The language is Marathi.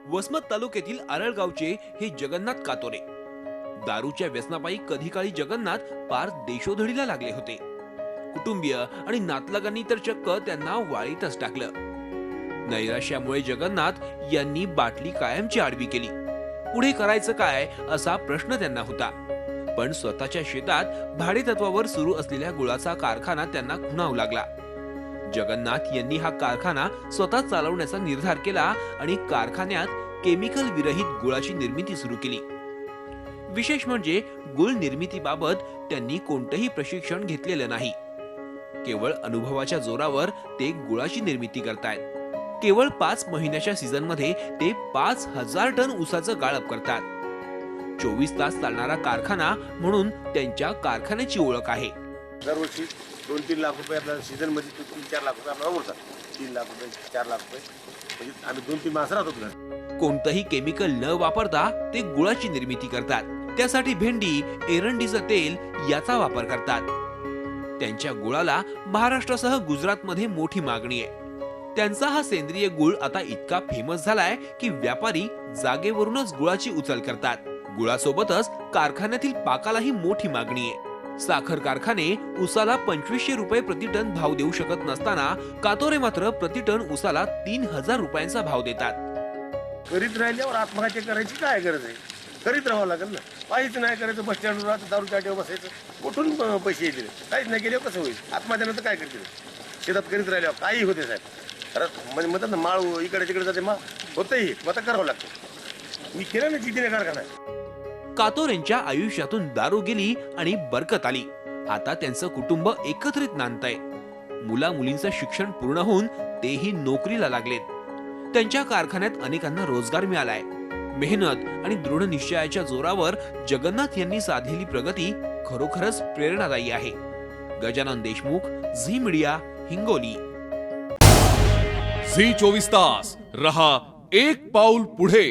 वसमत तालुक्यातील आरळगावचे हे जगन्नाथ कातोरे दारूच्या व्यसनापायी कधी काळी जगन्नाथ पार देशोधडीला लागले होते। कुटुंबीय आणि नातलगांनी तर चक्क त्यांना वाळीतच टाकलं। नैराश्यामुळे जगन्नाथ यांनी बाटली कायमची आडवी केली। पुढे करायचं काय असा प्रश्न त्यांना होता, पण स्वतःच्या शेतात भाडेतत्वावर सुरू असलेल्या गुळाचा कारखाना त्यांना खुणावू लागला। जगन्नाथ यांनी हा कारखाना स्वतः चालवण्याचा निर्धार केला आणि कारखान्यात केमिकल विरहित गुळाची निर्मिती सुरू केली। विशेष म्हणजे गुळ निर्मितीबाबत त्यांनी कोणतेही प्रशिक्षण घेतलेलं नाही। केवळ अनुभवाच्या जोरावर ते गुळाची निर्मिती करतायत। केवळ 5 महिन्याच्या सीझन मध्ये ते 5000 टन ऊसाचं गाळप करतात। 24 तास चालणारा कारखाना म्हणून त्यांच्या कारखान्याची ओळख आहे। दरवर्षी 2-3 लाख रुपये आपल्याला सीझन मध्ये 3-4 लाख रुपये आपल्याला उरतात। 3 लाख रुपये 4 लाख रुपये म्हणजे आम्ही 2-3 मास राहतो। कोणतंही केमिकल न वापरता ते गुळाची निर्मिती करतात। त्यासाठी भेंडी, एरंडीचं तेल याचा वापर करतात। त्यांच्या गुळाला महाराष्ट्रासह गुजरातमध्ये मोठी मागणी आहे। त्यांचा हा सेंद्रिय गुळ आता इतका फेमस झालाय की व्यापारी जागेवरूनच गुळाची उचल करतात। गुळासोबतच कारखान्यातील पाकालाही मोठी मागणी आहे। साखर कारखाने उसाला 2500 रुपये प्रति टन भाव देऊ शकत नसताना कातोरे मात्र प्रति टन उसाला 3000 रुपयांचा भाव देतात। करीत राहिल्यावर आत्महत्या करायची काय गरज आहे? करीत राहावं लागेल ना। काहीच नाही करायचं, बस स्टँडवर दारूच्या अड्ड्यावर बसायचं, कुठून पैसे येतील? काहीच नाही केल्यावर कसं होईल? आत्महत्यानंतर काय करतील? शेतात करीत राहिल्यावर काही होते साहेब। खरंच म्हणजे म्हणतात ना, माळ इकडे तिकडे जाते, होतंही मग करावं लागतं। मी केलं ना जिद्दीने कारखाना। कातोरेंच्या आयुष्यातून दारू गेली आणि बरकत आली। आता त्यांचं कुटुंब एकत्रित नांदतंय। मुला मुलींचं शिक्षण पूर्ण होऊन तेही नोकरीला लागलेत। त्यांच्या कारखान्यात अनेकांना रोजगार मिळालाय। मेहनत आणि दृढ निश्चयाच्या जोरावर जगन्नाथ यांनी साधलेली प्रगती खरोखरच प्रेरणादायी आहे। गजानन देशमुख, झी मीडिया, हिंगोली। झी 24 तास रहा एक पाऊल पुढे।